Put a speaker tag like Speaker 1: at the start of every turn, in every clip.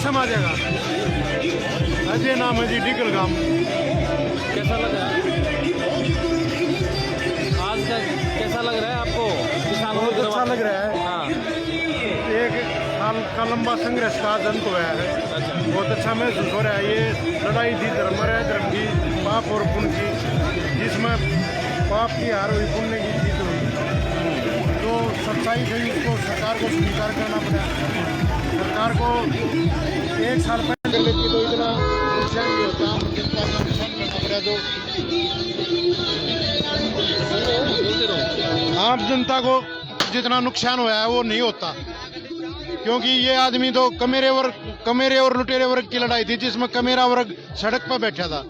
Speaker 1: आ जाएगा। अजय नाम है जी, डिकल गांव।
Speaker 2: कैसा लगा आज का, कैसा लग रहा है आपको? किसानों
Speaker 1: बहुत अच्छा लग रहा है।
Speaker 2: हाँ,
Speaker 1: एक साल का लंबा संघर्ष का अंत हुआ है।
Speaker 2: अच्छा,
Speaker 1: बहुत अच्छा महसूस हो रहा है। ये लड़ाई थी धर्म की, पाप और पुण्य की, जिसमें पाप की हार हुई, पुण्य की जीत हुई। तो सच्चाई से इसको सरकार को स्वीकार करना पड़ा। सरकार को एक साल पहले कर लेती तो इतना नुकसान नहीं होता, जनता का नुकसान करना पड़ा। तो आम जनता को जितना नुकसान हुआ है वो नहीं होता, क्योंकि ये आदमी तो कमेरे और लुटेरे वर्ग की लड़ाई थी, जिसमें कमेरा वर्ग सड़क पर बैठा था।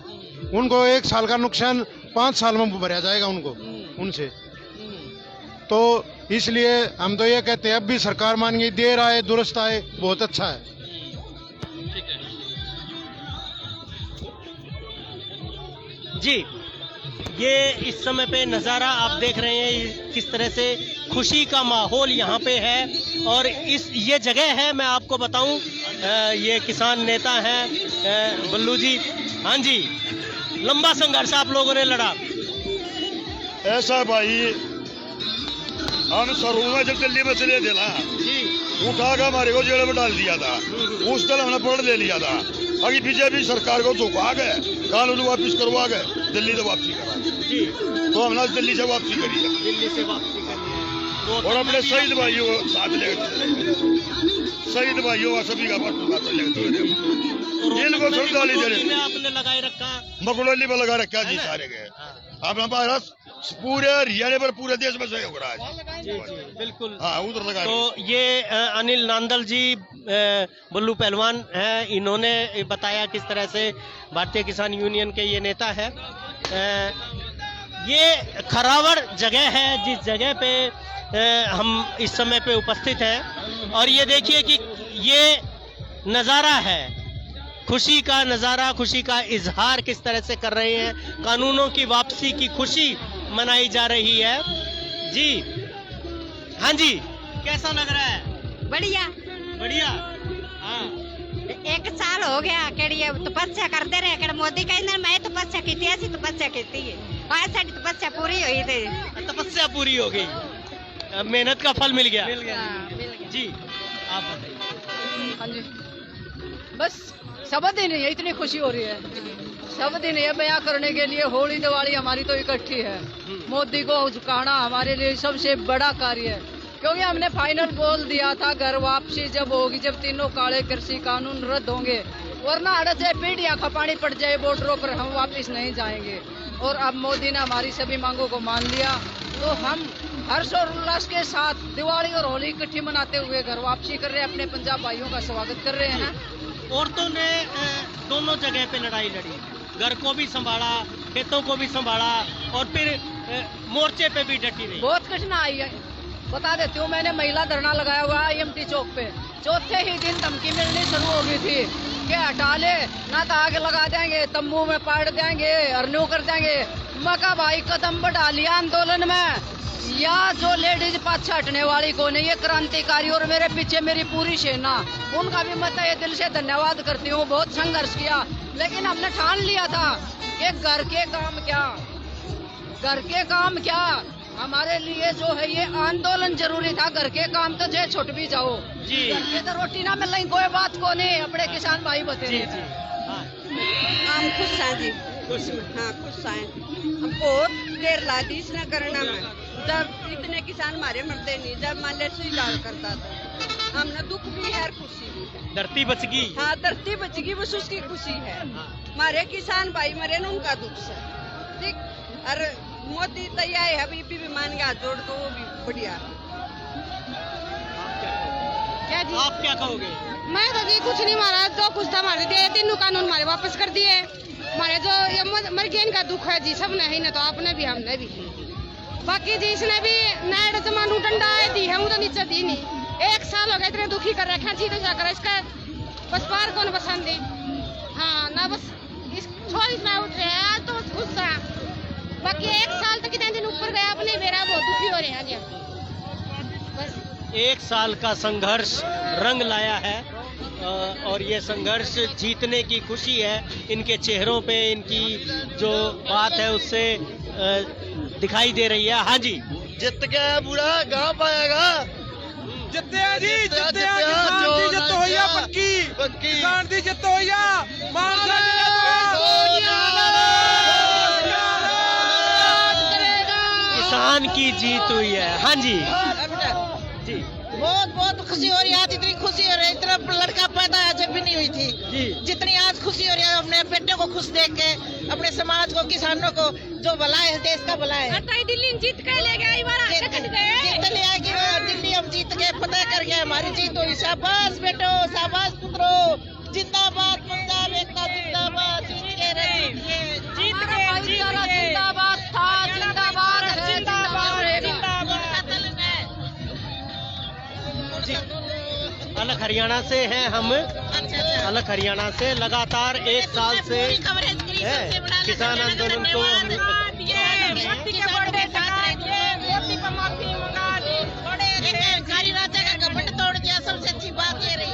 Speaker 1: उनको एक साल का नुकसान 5 साल में भरा जाएगा उनसे। तो इसलिए हम तो ये कहते हैं, अब भी सरकार मान गई, देर आए दुरुस्त आए, बहुत अच्छा है।
Speaker 3: जी, ये इस समय पे नज़ारा आप देख रहे हैं, किस तरह से खुशी का माहौल यहाँ पे है। और ये जगह है, मैं आपको बताऊं, ये किसान नेता हैं बल्लू जी। हाँ जी, लंबा संघर्ष आप लोगों ने लड़ा।
Speaker 4: ऐसा भाई, हम शुरू में जब दिल्ली में चले थे ना, उठा कर हमारे को जेल में डाल दिया था। उस दिन हमने पढ़ ले लिया था। अभी बीजेपी सरकार को झुका गए, कानून वापिस करवा गए, दिल्ली से वापसी करा। तो हमने दिल्ली से वापसी करी है।
Speaker 3: दिल्ली से वापसी करी है।
Speaker 4: और अपने शहीद भाइयों साथ लेकर, शहीद भाइयों सभी का इनको श्रद्धांजलि दे रहे।
Speaker 3: आपने लगाए रखा,
Speaker 4: मकड़ोली में लगा रखा जी सारे गए। अपना भारत पूरे हरियाणा पर, पूरे देश में सहयोग रहा है।
Speaker 3: जी जी बिल्कुल।
Speaker 4: हाँ, उधर लगा।
Speaker 3: तो ये अनिल नांदल जी बल्लू पहलवान हैं, इन्होंने बताया किस तरह से भारतीय किसान यूनियन के ये नेता है। ये खरावड़ जगह है, जिस जगह पे हम इस समय पे उपस्थित हैं। और ये देखिए कि ये नज़ारा है, खुशी का नज़ारा, खुशी का इजहार किस तरह से कर रहे हैं। कानूनों की वापसी की खुशी मनाई जा रही है। जी हाँ जी, कैसा लग रहा है?
Speaker 5: बढ़िया
Speaker 3: बढ़िया। हाँ,
Speaker 5: 1 साल हो गया केड़ी तपस्या करते रहे। केड़ मोदी कहते मैं तपस्या की, ऐसी तपस्या की है, आज साडी तपस्या पूरी हुई थी।
Speaker 3: तपस्या पूरी हो गई, मेहनत का फल मिल गया।
Speaker 5: मिल गया।
Speaker 3: जी, आप बताइए।
Speaker 6: हाँ जी, बस सब दिन है, इतनी खुशी हो रही है। सब दिन ये बयां करने के लिए होली दिवाली हमारी तो इकट्ठी है। मोदी को झुकाना हमारे लिए सबसे बड़ा कार्य है, क्योंकि हमने फाइनल बोल दिया था, घर वापसी जब होगी, जब तीनों काले कृषि कानून रद्द होंगे, वरना अड़द से पीढ़ियां खपानी पड़ जाए बॉर्डरों पर, हम वापस नहीं जाएंगे। और अब मोदी ने हमारी सभी मांगों को मान लिया, तो हम हर्ष और उल्लास के साथ दिवाली और होली इकट्ठी मनाते हुए घर वापसी कर रहे हैं, अपने पंजाब भाइयों का स्वागत कर रहे हैं।
Speaker 3: औरतों ने दोनों जगह पे लड़ाई लड़ी, घर को भी संभाला, खेतों को भी संभाला, और फिर मोर्चे पे भी डटी रही।
Speaker 6: बहुत कठिनाई है, बता देती हूँ। मैंने महिला धरना लगाया हुआ है IMT चौक पे। चौथे ही दिन धमकी मिलनी शुरू हो गई थी कि हटा ले, ना तो आग लगा देंगे, तम्बू में पाड़ देंगे, अरन्यू कर देंगे। मका भाई कदम बढ़ा लिया आंदोलन में, या जो लेडीज पाछे हटने वाली को नहीं, ये क्रांतिकारी और मेरे पीछे मेरी पूरी सेना, उनका भी मैं ये दिल से धन्यवाद करती हूँ। बहुत संघर्ष किया, लेकिन हमने ठान लिया था कि घर के काम क्या हमारे लिए जो है ये आंदोलन जरूरी था। घर के काम तो जे छुट भी जाओ जी, ये तो रोटी ना मिल रही, कोई बात को नहीं। अपने किसान भाई बते
Speaker 5: हम खुश हैं जी, खुश हैं। हम बहुत देर ला दी इसने करना में, जब इतने किसान हमारे मरते नहीं, जब मान ले सुई लाल करता था, हमने दुख भी है और खुशी भी है।
Speaker 3: धरती बच गई।
Speaker 5: हाँ, धरती बच गई, बस उसकी खुशी है। हमारे किसान भाई मरे न, उनका दुख है। ठीक, और मोदी तैयार है, अभी भी मान गया जोड़ दो, वो भी बढ़िया।
Speaker 7: क्या जी?
Speaker 3: आप क्या कहोगे?
Speaker 7: मैं तो जी कुछ नहीं मारा, जो कुछ था मारे दिए, तीनों कानून हमारे वापस कर दिए। हमारे जो ये मर गए इनका दुख है जी, सब नहीं ना, तो आपने भी हमने भी। बाकी जी इसने भी नए जमानू डंडा दी है, वो तो नीचे दी नहीं। 1 साल हो गए इतने दुखी कर रखे जी, तो जाकर इसका बस पार कौन पसंद है। हाँ ना, बस इस छोइस ना उठ रहे हैं आज तो बस गुस्सा। बाकी 1 साल तक कितने दिन ऊपर गया अपने मेरा बहुत दुखी हो रहे हैं जी बस।
Speaker 3: 1 साल का संघर्ष रंग लाया है और ये संघर्ष जीतने की खुशी है इनके चेहरों पे, इनकी जो बात है उससे दिखाई दे रही है। हाँ जी,
Speaker 4: जित गया बूढ़ा गाँव पाएगा।
Speaker 2: जितते हैं जी, जितते हैं, किसान दी जित होई आ पक्की, किसान दी जित होई आ, मानसा
Speaker 3: किसान की जीत हुई है। हाँ जी जी,
Speaker 8: बहुत बहुत खुशी हो रही है आज, इतनी खुशी हो रही है, इतना लड़का पैदा जब भी नहीं हुई थी
Speaker 3: जी।
Speaker 8: जितनी आज खुशी हो रही है अपने बेटे को खुश देख के, अपने समाज को, किसानों को, जो भला है देश का भला है।
Speaker 7: दिल्ली जीत के ले गए,
Speaker 8: जीत ले आएगी दिल्ली, हम जीत गए, फतेह कर गए, हमारी जीत हुई। शाबाश बेटो, शाबाश पुत्रो, जिंदाबाद पंजाब एकता, जिंदाबाद, जीत के रहे,
Speaker 7: जीत गए, जिंदाबाद था, जिंदाबाद है, जिंदाबाद रहेगा।
Speaker 3: अलग हरियाणा से हैं हम, अलग हरियाणा से लगातार 1 साल से है किसान आंदोलन को
Speaker 8: सारी राज्य का घमंड तोड़ दिया। सबसे अच्छी बात ये रही।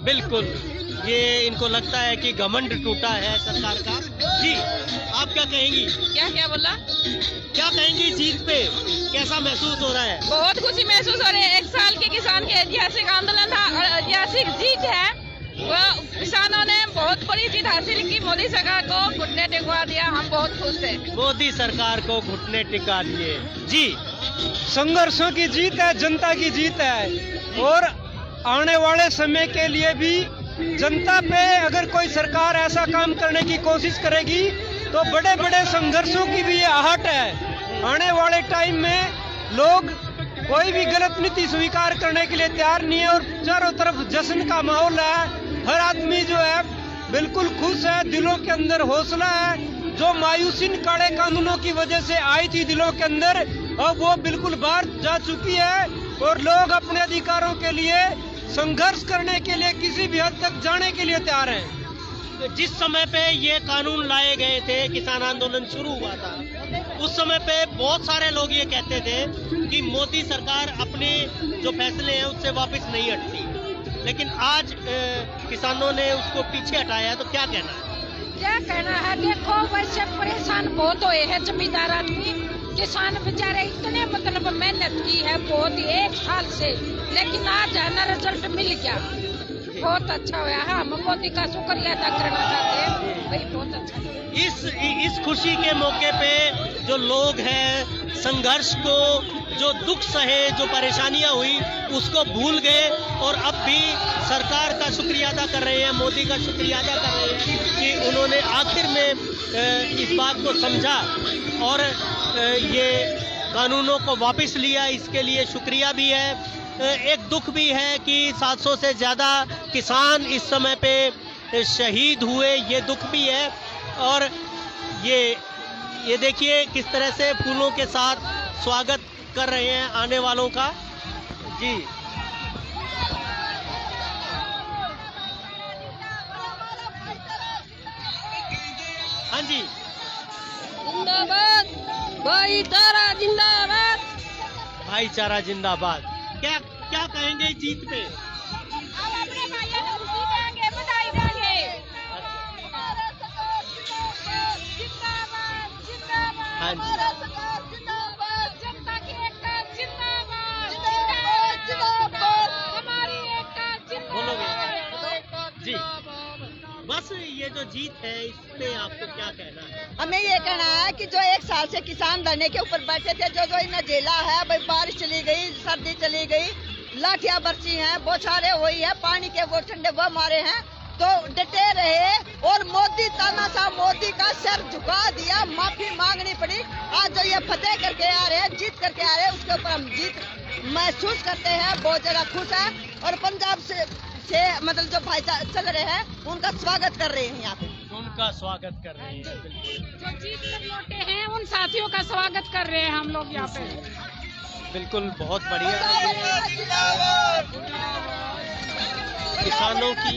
Speaker 3: बिल्कुल, ये इनको लगता है कि घमंड टूटा है सरकार का। जी, आप क्या कहेंगी?
Speaker 7: क्या बोला?
Speaker 3: क्या कहेंगी जीत पे? कैसा महसूस हो रहा है?
Speaker 7: बहुत खुशी महसूस हो रही है। 1 साल के किसान के ऐतिहासिक आंदोलन था और ऐतिहासिक जीत है। वो किसानों ने बहुत बड़ी जीत हासिल की, मोदी सरकार को घुटने टिकवा दिया, हम बहुत खुश थे।
Speaker 3: मोदी सरकार को घुटने टिका दिए। जी,
Speaker 9: संघर्षों की जीत है, जनता की जीत है और आने वाले समय के लिए भी जनता पे अगर कोई सरकार ऐसा काम करने की कोशिश करेगी तो बड़े बड़े संघर्षों की भी ये आहट है। आने वाले टाइम में लोग कोई भी गलत नीति स्वीकार करने के लिए तैयार नहीं है और चारों तरफ जश्न का माहौल है। हर आदमी जो है बिल्कुल खुश है, दिलों के अंदर हौसला है। जो मायूसी काले कानूनों की वजह से आई थी दिलों के अंदर, अब वो बिल्कुल बाहर जा चुकी है और लोग अपने अधिकारों के लिए संघर्ष करने के लिए किसी भी हद तक जाने के लिए तैयार हैं।
Speaker 3: जिस समय पे ये कानून लाए गए थे, किसान आंदोलन शुरू हुआ था, उस समय पे बहुत सारे लोग ये कहते थे कि मोदी सरकार अपने जो फैसले हैं उससे वापस नहीं हटती, लेकिन आज किसानों ने उसको पीछे हटाया, तो क्या कहना है?
Speaker 7: क्या कहना है? देखो, वैसे परेशान बहुत हुए हैं जमींदार आदमी, किसान बेचारे इतने मतलब मेहनत की है बहुत, 1 साल से, लेकिन आज है ना रिजल्ट मिल गया, बहुत अच्छा हुआ है। हम मोदी का शुक्रिया अदा करना चाहते हैं, भाई बहुत अच्छा।
Speaker 3: इस खुशी के मौके पे जो लोग हैं संघर्ष को, जो दुख सहे, जो परेशानियां हुई उसको भूल गए और अब भी सरकार का शुक्रिया अदा कर रहे हैं, मोदी का शुक्रिया अदा कर रहे हैं कि उन्होंने आखिर में इस बात को समझा और ये कानूनों को वापस लिया। इसके लिए शुक्रिया भी है। एक दुख भी है कि 700 से ज़्यादा किसान इस समय पे शहीद हुए, ये दुख भी है। और ये देखिए किस तरह से फूलों के साथ स्वागत कर रहे हैं आने वालों का। जी, हाँ जी,
Speaker 7: जिंदाबाद भाईचारा, जिंदाबाद
Speaker 3: भाईचारा जिंदाबाद। क्या कहेंगे जीत पे?
Speaker 7: हम अपने भाइयों को खुशी देंगे, बधाई देंगे। जिंदाबाद, जिंदाबाद,
Speaker 3: हाँ जी,
Speaker 7: जिंदाबाद, जनता की एकता जिंदाबाद, जिंदाबाद, जिंदाबाद, हमारी एकता जिंदाबाद जी।
Speaker 3: बस ये जो जीत है इस पे आपको क्या कहना है?
Speaker 5: हमें ये कहना है कि जो 1 साल से किसान धरने के ऊपर बैठे थे, जो इन्हें झेला है, भाई बारिश चली गई, सर्दी चली गई, लाठियां बरसी हैं, बौछारें हुई है, पानी के वो ठंडे वो मारे हैं,
Speaker 8: तो डटे रहे और मोदी तानाशाह मोदी का सर झुका दिया, माफी मांगनी पड़ी। आज जो ये फतेह करके आ रहे हैं, जीत करके आ रहे हैं, उसके ऊपर हम जीत महसूस करते हैं, बहुत ज्यादा खुश है। और पंजाब से मतलब जो भाई चल रहे हैं उनका स्वागत कर रहे हैं, यहाँ पे
Speaker 3: उनका स्वागत कर रहे हैं।
Speaker 7: जो जीत कर लौटे हैं उन साथियों का स्वागत कर रहे हैं हम लोग यहाँ पे।
Speaker 3: बिल्कुल, बहुत बढ़िया। किसानों की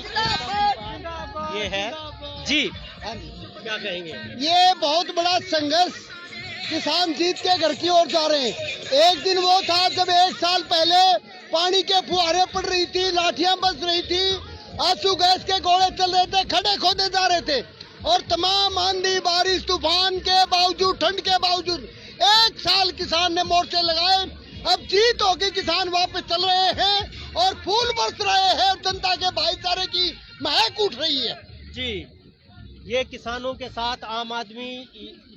Speaker 3: ये है जी, क्या कहेंगे?
Speaker 10: ये बहुत बड़ा संघर्ष, किसान जीत के घर की ओर जा रहे हैं। एक दिन वो था जब 1 साल पहले पानी के फुहारे पड़ रही थी, लाठियां बज रही थी, आंसू गैस के गोले चल रहे थे, खड़े खोदे जा रहे थे, और तमाम आंधी बारिश तूफान के बावजूद, ठंड के बावजूद 1 साल किसान ने मोर्चे लगाए। अब जीत होगी, किसान वापस चल रहे हैं और फूल बरस रहे हैं, जनता के भाईचारे की महक उठ रही है।
Speaker 3: जी, ये किसानों के साथ आम आदमी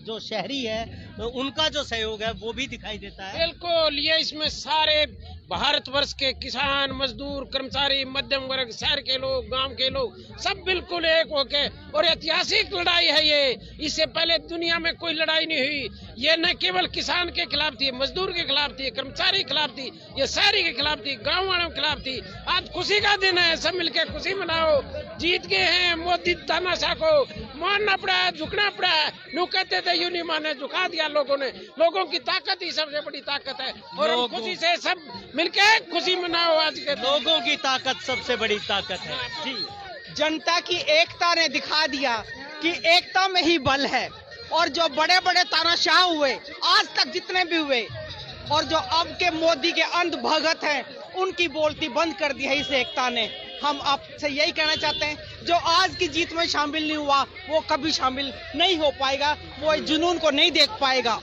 Speaker 3: जो शहरी है उनका जो सहयोग है वो भी दिखाई देता है।
Speaker 11: बिल्कुल, ये इसमें सारे भारतवर्ष के किसान, मजदूर, कर्मचारी, मध्यम वर्ग, शहर के लोग, गांव के लोग सब बिल्कुल एक होके, और ऐतिहासिक लड़ाई है ये। इससे पहले दुनिया में कोई लड़ाई नहीं हुई। ये न केवल किसान के खिलाफ थी, मजदूर के खिलाफ थी, कर्मचारी के खिलाफ थी, ये शहरी के खिलाफ थी, गाँव वालों के खिलाफ थी। आज खुशी का दिन है, सब मिलकर खुशी मनाओ। जीत गए हैं, मोदी तानाशाह को मानना पड़ा है, झुकना पड़ा है। लोग कहते थे यूं नहीं माने, झुका दिया लोगों ने। लोगों की ताकत ही सबसे बड़ी ताकत है, और हम खुशी से सब मिलके खुशी मनाओ। आज के
Speaker 3: लोगों की ताकत सबसे बड़ी ताकत है जी।
Speaker 12: जनता की एकता ने दिखा दिया कि एकता में ही बल है। और जो बड़े बड़े तानाशाह हुए, आज तक जितने भी हुए, और जो अब के मोदी के अंध भगत हैं, उनकी बोलती बंद कर दी है इस एकता ने। हम आपसे यही कहना चाहते हैं, जो आज की जीत में शामिल नहीं हुआ वो कभी शामिल नहीं हो पाएगा, वो जुनून को नहीं देख पाएगा।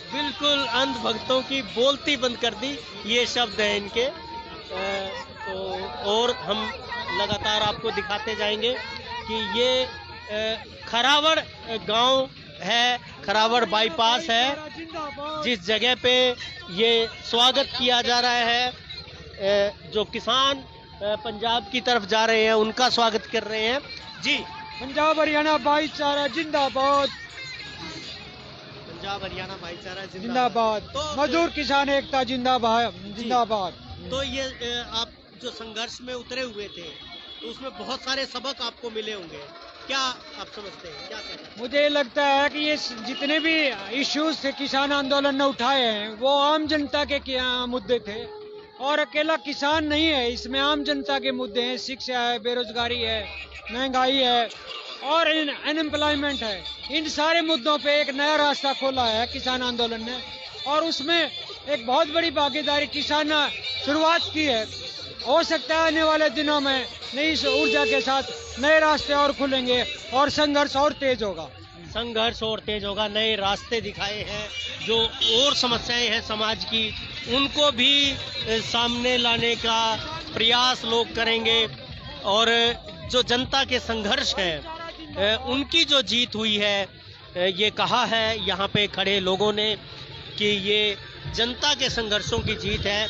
Speaker 3: बिल्कुल, अंध भक्तों की बोलती बंद कर दी, ये शब्द है इनके। तो और हम लगातार आपको दिखाते जाएंगे कि ये खरावड़ गांव है, खरावड़ बाईपास है, जिस जगह पे ये स्वागत किया जा रहा है। जो किसान पंजाब की तरफ जा रहे हैं उनका स्वागत कर रहे हैं जी।
Speaker 9: पंजाब हरियाणा भाईचारा जिंदाबाद,
Speaker 3: पंजाब हरियाणा भाईचारा
Speaker 9: जिंदाबाद, मजदूर किसान एकता जिंदाबाद, जिंदाबाद।
Speaker 3: तो ये आप जो संघर्ष में उतरे हुए थे तो उसमें बहुत सारे सबक आपको मिले होंगे, क्या आप समझते हैं, क्या कहते हैं?
Speaker 9: मुझे लगता है कि ये जितने भी इश्यूज थे किसान आंदोलन ने उठाए हैं वो आम जनता के मुद्दे थे, और अकेला किसान नहीं है, इसमें आम जनता के मुद्दे हैं। शिक्षा है, बेरोजगारी है, महंगाई है और अनएम्प्लॉयमेंट है। इन सारे मुद्दों पे एक नया रास्ता खोला है किसान आंदोलन ने, और उसमें एक बहुत बड़ी भागीदारी किसान ने शुरुआत की है। हो सकता है आने वाले दिनों में नई ऊर्जा के साथ नए रास्ते और खुलेंगे और संघर्ष और तेज होगा।
Speaker 3: संघर्ष और तेज होगा, नए रास्ते दिखाए हैं, जो और समस्याएं हैं समाज की उनको भी सामने लाने का प्रयास लोग करेंगे, और जो जनता के संघर्ष है उनकी जो जीत हुई है, ये कहा है यहाँ पे खड़े लोगों ने कि ये जनता के संघर्षों की जीत है,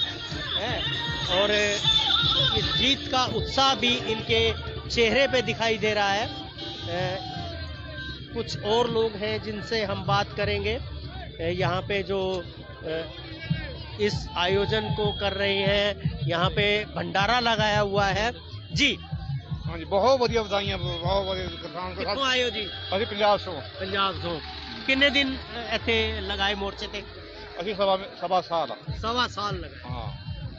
Speaker 3: और इस जीत का उत्साह भी इनके चेहरे पे दिखाई दे रहा है। कुछ और लोग हैं जिनसे हम बात करेंगे, यहाँ पे जो इस आयोजन को कर रहे हैं, यहाँ पे भंडारा लगाया हुआ है जी।
Speaker 1: हाँ जी, बहुत बढ़िया बधाइयां, बहुत बढ़िया।
Speaker 3: कितों आए हो जी?
Speaker 1: अभी पंजाब से।
Speaker 3: पंजाब से कितने दिन इथे लगाए मोर्चे थे?
Speaker 1: अभी सवा साल
Speaker 3: लगा। हाँ,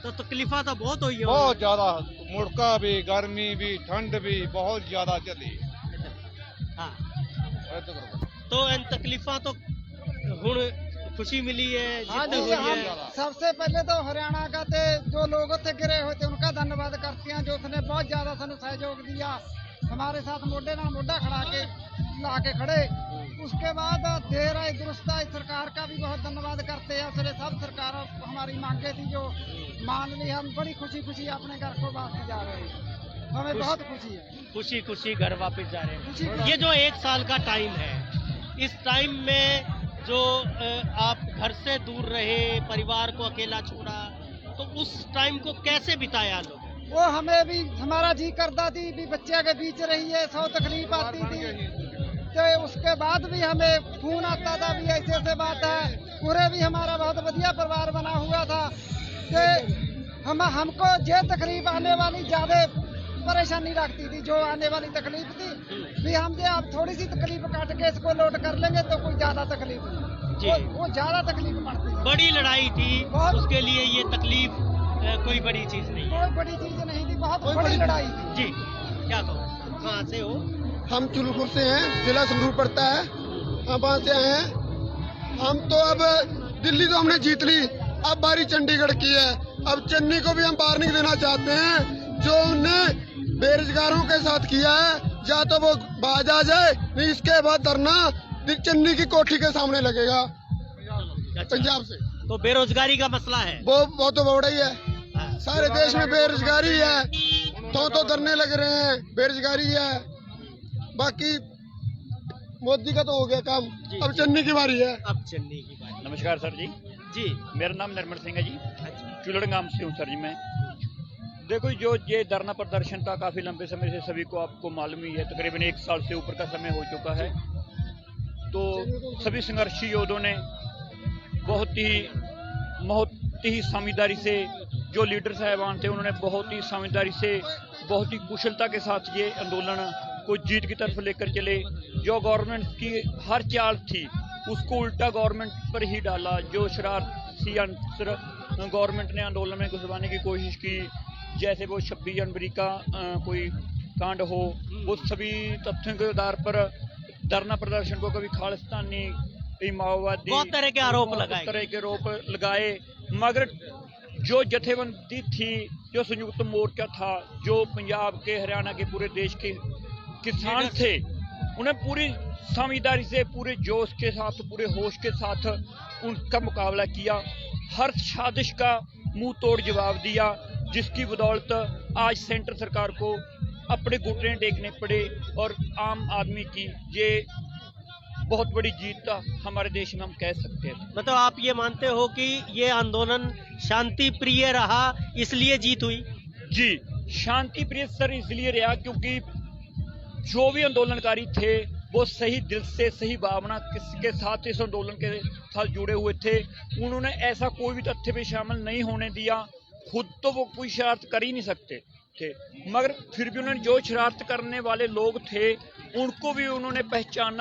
Speaker 3: तो तकलीफा तो बहुत हुई है,
Speaker 1: बहुत ज्यादा, मुड़का भी, गर्मी भी, ठंड भी बहुत ज्यादा चली।
Speaker 3: हाँ, तो इन तकलीफा तो हुण खुशी मिली है, जीत हुई है।
Speaker 12: सबसे पहले तो हरियाणा का जो लोग थे गिरे हुए थे उनका धन्यवाद करते हैं, जो उसने बहुत ज्यादा सानू सहयोग दिया, हमारे साथ मोढे ना मोढा खड़ा के ला के खड़े। उसके बाद देर आई दुरुस्त आई सरकार का भी बहुत धन्यवाद करते हैं। फिर सब सरकार हमारी मांगे थी जो मान ली, हम बड़ी खुशी अपने घर को वापस जा रहे हैं, हमें बहुत खुशी है।
Speaker 3: खुशी घर वापस जा रहे हैं। ये जो 1 साल का टाइम है, इस टाइम में जो आप घर से दूर रहे, परिवार को अकेला छोड़ा, तो उस टाइम को कैसे बिताया लोग?
Speaker 12: वो हमें भी हमारा जी करता थी भी बच्चे के बीच रहिए, 100 तकलीफ आती थी, तो उसके बाद भी हमें फोन आता था भी ऐसे ऐसे बात है। पूरे भी हमारा बहुत बढ़िया परिवार बना हुआ था कि हमको ये तकलीफ आने वाली ज्यादा परेशानी लगती थी, जो आने वाली तकलीफ थी भी हम आप थोड़ी सी तकलीफ काट के इसको लोड कर लेंगे तो कोई ज्यादा तकलीफ नहीं, वो ज्यादा तकलीफ पड़ती है।
Speaker 3: बड़ी लड़ाई थी, उसके लिए ये तकलीफ कोई बड़ी चीज नहीं,
Speaker 12: कोई बड़ी चीज नहीं थी, बहुत बड़ी लड़ाई थी।
Speaker 3: जी क्या कहो, कहाँ से हो?
Speaker 10: हम चुलखुर से हैं, जिला संगरूर पड़ता है, हम वहाँ से आए हैं। हम तो अब दिल्ली तो हमने जीत ली, अब बारी चंडीगढ़ की है। अब चन्नी को भी हम वार्निंग देना चाहते हैं, जो उन्हें बेरोजगारों के साथ किया है, या तो वो बाज आ जाए, नहीं इसके बाद धरना चन्नी की कोठी के सामने लगेगा। पंजाब से
Speaker 3: तो बेरोजगारी का मसला है,
Speaker 10: वो तो बड़ा ही है, सारे देश में बेरोजगारी है, तो धरने लग रहे हैं, बेरोजगारी है। बाकी मोदी का तो हो गया काम, अब चन्नी की बारी है।
Speaker 3: अब चन्नी की बारी।
Speaker 4: नमस्कार सर जी।
Speaker 3: जी
Speaker 4: मेरा नाम निर्मल सिंह है जी, चुलड़गाम से हूँ सर जी मैं। देखो जो ये धरना प्रदर्शन था काफी लंबे समय से, सभी को आपको मालूम ही है, तकरीबन 1 साल से ऊपर का समय हो चुका है। तो सभी संघर्षी योद्धाओं ने बहुत ही समझदारी से, जो लीडर साहबान थे उन्होंने बहुत ही समझदारी से, बहुत ही कुशलता के साथ ये आंदोलन को जीत की तरफ लेकर चले। जो गवर्नमेंट की हर चाल थी उसको उल्टा गवर्नमेंट पर ही डाला। जो शरारती अंसर गवर्नमेंट ने आंदोलन में घुसवाने की कोशिश की, जैसे वो 26 जनवरी का कोई कांड हो, वो सभी तथ्यों के आधार पर धरना प्रदर्शन को कभी खालिस्तानी, माओवादी,
Speaker 3: बहुत तरह के आरोप
Speaker 4: लगाए। मगर जो जथेबंदी थी, जो संयुक्त मोर्चा था, जो पंजाब के, हरियाणा के, पूरे देश के किसान थे, उन्हें पूरी समझदारी से, पूरे जोश के साथ, पूरे होश के साथ उनका मुकाबला किया। हर साजिश का मुंह तोड़ जवाब दिया, जिसकी बदौलत आज सेंटर सरकार को अपने घुटने टेकने पड़े और आम आदमी की ये बहुत बड़ी जीत हमारे देश में हम कह सकते हैं।
Speaker 3: मतलब आप ये मानते हो कि ये आंदोलन शांति प्रिय रहा, इसलिए जीत हुई?
Speaker 4: जी, शांति प्रिय सर इसलिए रहा क्योंकि जो भी आंदोलनकारी थे वो सही दिल से, सही भावना के साथ इस आंदोलन के साथ जुड़े हुए थे। उन्होंने ऐसा कोई भी तथ्य भी शामिल नहीं होने दिया। खुद तो वो कोई शरारत कर ही नहीं सकते थे, मगर फिर भी उन्होंने जो शरारत करने वाले लोग थे उनको भी उन्होंने पहचान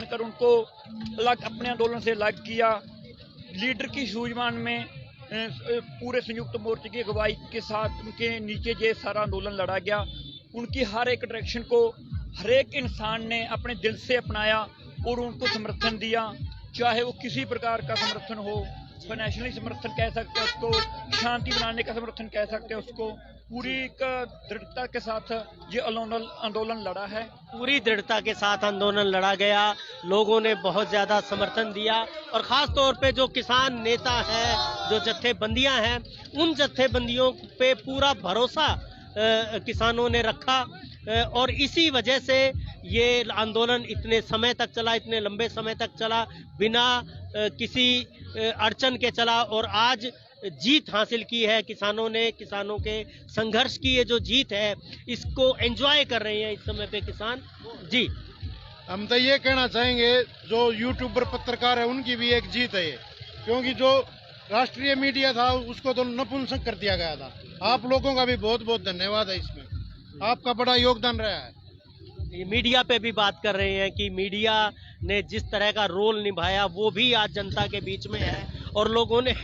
Speaker 4: कर उनको अलग, अपने आंदोलन से अलग किया। लीडर की सूझबूझ में पूरे संयुक्त मोर्चे की अगुवाई के साथ उनके नीचे ये सारा आंदोलन लड़ा गया। उनकी हर एक डायरेक्शन को हर एक इंसान ने अपने दिल से अपनाया और उनको समर्थन दिया, चाहे वो किसी प्रकार का समर्थन हो, फाइनेंशियली समर्थन कह सकते हैं उसको, शांति बनाने का समर्थन कह सकते हैं उसको। पूरी दृढ़ता के साथ ये आंदोलन लड़ा है।
Speaker 3: पूरी दृढ़ता के साथ आंदोलन लड़ा गया, लोगों ने बहुत ज्यादा समर्थन दिया और खास तौर पे जो किसान नेता हैं, जो जत्थेबंदियां हैं, उन जत्थेबंदियों पे पूरा भरोसा किसानों ने रखा और इसी वजह से ये आंदोलन इतने समय तक चला, इतने लंबे समय तक चला, बिना किसी अड़चन के चला और आज जीत हासिल की है किसानों ने। किसानों के संघर्ष की ये जो जीत है इसको एंजॉय कर रहे हैं इस समय पे किसान। जी,
Speaker 1: हम तो ये कहना चाहेंगे जो यूट्यूबर पत्रकार है उनकी भी एक जीत है ये, क्योंकि जो राष्ट्रीय मीडिया था उसको तो नपुंसक कर दिया गया था। आप लोगों का भी बहुत बहुत धन्यवाद है, इसमें आपका बड़ा योगदान रहा है।
Speaker 3: मीडिया पे भी बात कर रहे हैं कि मीडिया ने जिस तरह का रोल निभाया वो भी आज जनता के बीच में है और लोगों ने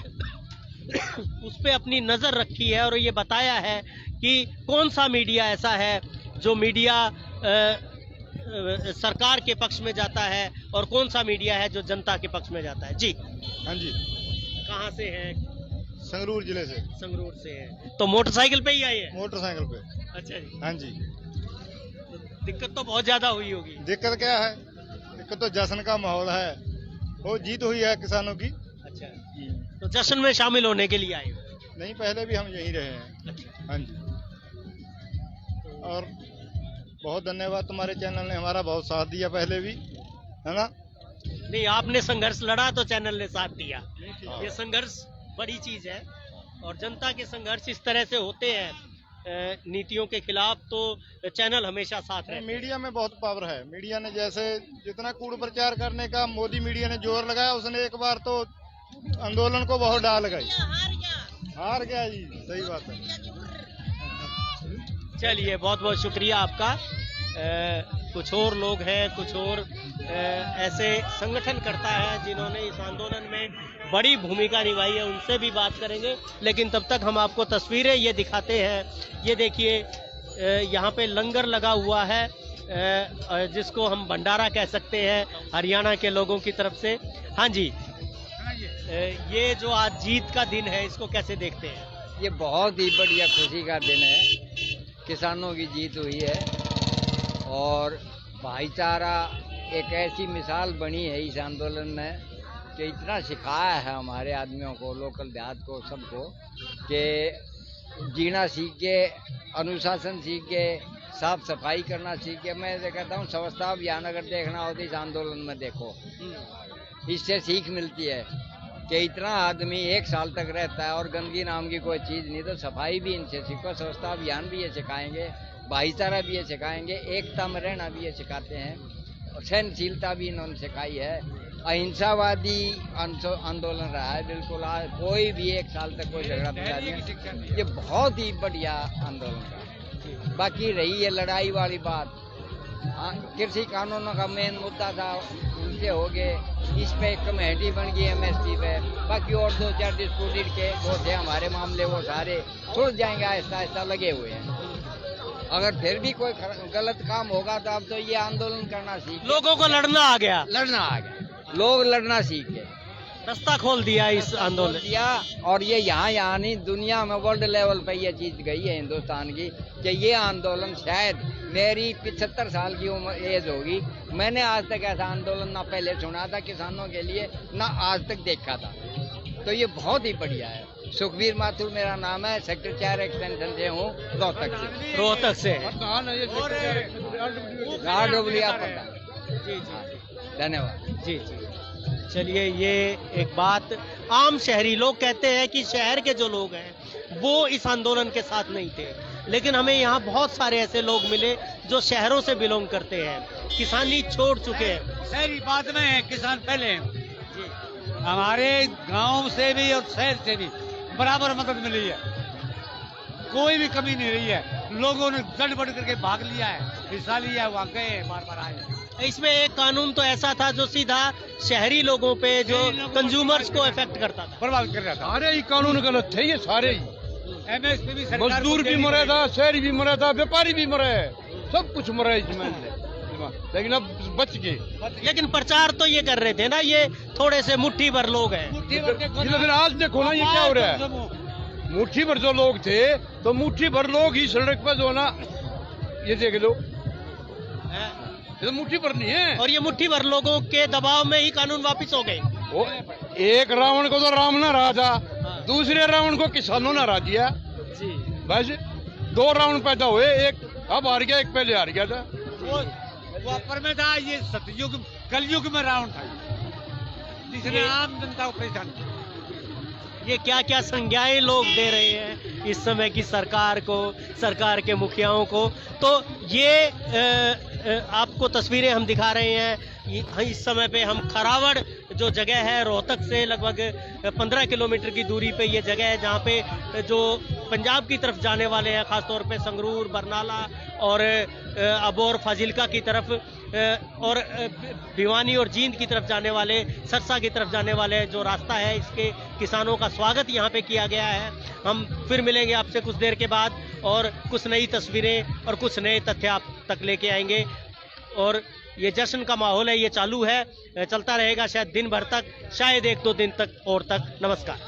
Speaker 3: उस पे अपनी नजर रखी है और ये बताया है कि कौन सा मीडिया ऐसा है जो मीडिया सरकार के पक्ष में जाता है और कौन सा मीडिया है जो जनता के पक्ष में जाता है। जी
Speaker 1: हाँ जी।
Speaker 3: कहाँ से हैं?
Speaker 1: संगरूर जिले से।
Speaker 3: संगरूर से हैं तो मोटरसाइकिल पे ही आए हैं?
Speaker 1: मोटरसाइकिल पे।
Speaker 3: अच्छा जी।
Speaker 1: हाँ जी।
Speaker 3: दिक्कत तो बहुत ज्यादा हुई होगी।
Speaker 1: दिक्कत क्या है, दिक्कत तो जश्न का माहौल है, वो जीत हुई है किसानों की।
Speaker 3: अच्छा, तो जश्न में शामिल होने के लिए आए?
Speaker 1: नहीं, पहले भी हम यहीं रहे हैं।
Speaker 3: अच्छा।
Speaker 1: हाँ जी। और बहुत धन्यवाद, तुम्हारे चैनल ने हमारा बहुत साथ दिया पहले भी, है ना?
Speaker 3: नहीं, आपने संघर्ष लड़ा तो चैनल ने साथ दिया। ये संघर्ष बड़ी चीज है और जनता के संघर्ष इस तरह से होते हैं नीतियों के खिलाफ तो चैनल हमेशा साथ है।
Speaker 13: मीडिया में बहुत पावर है। मीडिया ने जैसे जितना कूड़ प्रचार करने का मोदी मीडिया ने जोर लगाया, उसने एक बार तो आंदोलन को बहुत डाल लगाई। हार गया जी, सही बात है।
Speaker 3: चलिए, बहुत बहुत शुक्रिया आपका। कुछ और लोग हैं, कुछ और ऐसे संगठन करता है जिन्होंने इस आंदोलन में बड़ी भूमिका निभाई है, उनसे भी बात करेंगे। लेकिन तब तक हम आपको तस्वीरें ये दिखाते हैं। ये देखिए, यहाँ पे लंगर लगा हुआ है, जिसको हम भंडारा कह सकते हैं हरियाणा के लोगों की तरफ से। हाँ जी, ये जो आज जीत का दिन है, इसको कैसे देखते हैं?
Speaker 14: ये बहुत ही बढ़िया खुशी का दिन है। किसानों की जीत हुई है और भाईचारा एक ऐसी मिसाल बनी है इस आंदोलन में कि इतना सिखाया है हमारे आदमियों को, लोकल देहात को, सबको, कि जीना सीख के, अनुशासन सीख के, साफ सफाई करना सीख के। मैं कहता हूँ स्वच्छता अभियान अगर देखना हो तो इस आंदोलन में देखो, इससे सीख मिलती है कि इतना आदमी एक साल तक रहता है और गंदगी नाम की कोई चीज़ नहीं। तो सफाई भी इनसे सीखो, स्वच्छता अभियान भी ये सिखाएंगे, भाईचारा भी ये सिखाएंगे, एकता में रहना भी ये सिखाते हैं, और सहनशीलता भी इन्होंने सिखाई है। अहिंसावादी आंदोलन रहा है बिल्कुल। कोई भी एक साल तक कोई झगड़ा नहीं। ये बहुत ही बढ़िया आंदोलन रहा। बाकी रही है लड़ाई वाली बात, कृषि कानूनों का मेन मुद्दा था, उनसे हो गए। इस पे एक कमेटी बन गई MSP पे। बाकी और 2-4 डिस्प्यूटेड के वो थे हमारे मामले, वो सारे सुलझ जाएंगे, आहिस्ता आहिस्ता लगे हुए हैं। अगर फिर भी कोई गलत काम होगा तो अब तो ये आंदोलन करना सीख,
Speaker 3: लोगों को लड़ना आ गया,
Speaker 14: लोग लड़ना सीख गए,
Speaker 3: रास्ता खोल दिया इस आंदोलन
Speaker 14: दिया। और ये यहाँ नहीं, दुनिया में वर्ल्ड लेवल पे ये चीज गई है हिंदुस्तान की कि ये आंदोलन, शायद मेरी 75 साल की उम्र एज होगी, मैंने आज तक ऐसा आंदोलन ना पहले सुना था किसानों के लिए, ना आज तक देखा था। तो ये बहुत ही बढ़िया है। सुखबीर माथुर मेरा नाम है, सेक्टर 4 एक्सटेंशन से हूँ, रोहतक से। धन्यवाद
Speaker 3: जी। चलिए, ये एक बात, आम शहरी लोग कहते हैं कि शहर के जो लोग हैं वो इस आंदोलन के साथ नहीं थे, लेकिन हमें यहाँ बहुत सारे ऐसे लोग मिले जो शहरों से बिलोंग करते हैं, किसानी छोड़ चुके हैं।
Speaker 15: शहरी बाद में है, किसान पहले हैं। हमारे गांव से भी और शहर से भी बराबर मदद मिली है, कोई भी कमी नहीं रही है। लोगों ने जड़ बढ़ करके भाग लिया है, हिस्सा लिया है, वहाँ गए, बार-बार आए।
Speaker 3: इसमें एक कानून तो ऐसा था जो सीधा शहरी लोगों पे, जो कंज्यूमर्स को इफेक्ट करता था,
Speaker 15: प्रभावित कर रहा था।
Speaker 13: सारे ही कानून गलत थे, ये सारे ही।
Speaker 15: MSP भी
Speaker 13: मजदूर भी मरा था, शहरी भी मरा था, व्यापारी भी मरा है, सब कुछ मरा है इसमें, लेकिन अब बच गए।
Speaker 3: लेकिन प्रचार तो ये कर रहे थे ना, ये थोड़े से मुट्ठी भर लोग हैं।
Speaker 13: फिर आज देखो ना ये क्या हो रहा है। मुट्ठी भर जो लोग थे, तो मुट्ठी भर लोग ही सड़क पर जो ना, ये देख लो, ये तो मुट्ठी भर नहीं है।
Speaker 3: और ये मुट्ठी भर लोगों के दबाव में ही कानून वापिस हो गए।
Speaker 13: एक रावण को तो राम ने हरा था, दूसरे रावण को किसानों ने हरा दिया। बस 2 रावण पैदा हुए, एक अब हार गया, एक पहले हार गया था।
Speaker 15: द्वापर में था, ये सतयुग कलयुग में रावण था, जिसने आम जनता को परेशान किया।
Speaker 3: ये क्या क्या संज्ञाएं लोग दे रहे हैं इस समय की सरकार को, सरकार के मुखियाओं को। तो ये आपको तस्वीरें हम दिखा रहे हैं। इस समय पे हम खरावड़ जो जगह है, रोहतक से लगभग 15 किलोमीटर की दूरी पे ये जगह है, जहाँ पे जो पंजाब की तरफ जाने वाले हैं, खासतौर पे संगरूर, बरनाला और अबोर, फाजिलका की तरफ, और भिवानी और जींद की तरफ जाने वाले, सरसा की तरफ जाने वाले जो रास्ता है, इसके किसानों का स्वागत यहाँ पे किया गया है। हम फिर मिलेंगे आपसे कुछ देर के बाद और कुछ नई तस्वीरें और कुछ नए तथ्य आप तक लेके आएंगे। और ये जश्न का माहौल है, ये चालू है, चलता रहेगा शायद दिन भर तक, शायद 1-2 दिन तक और तक। नमस्कार।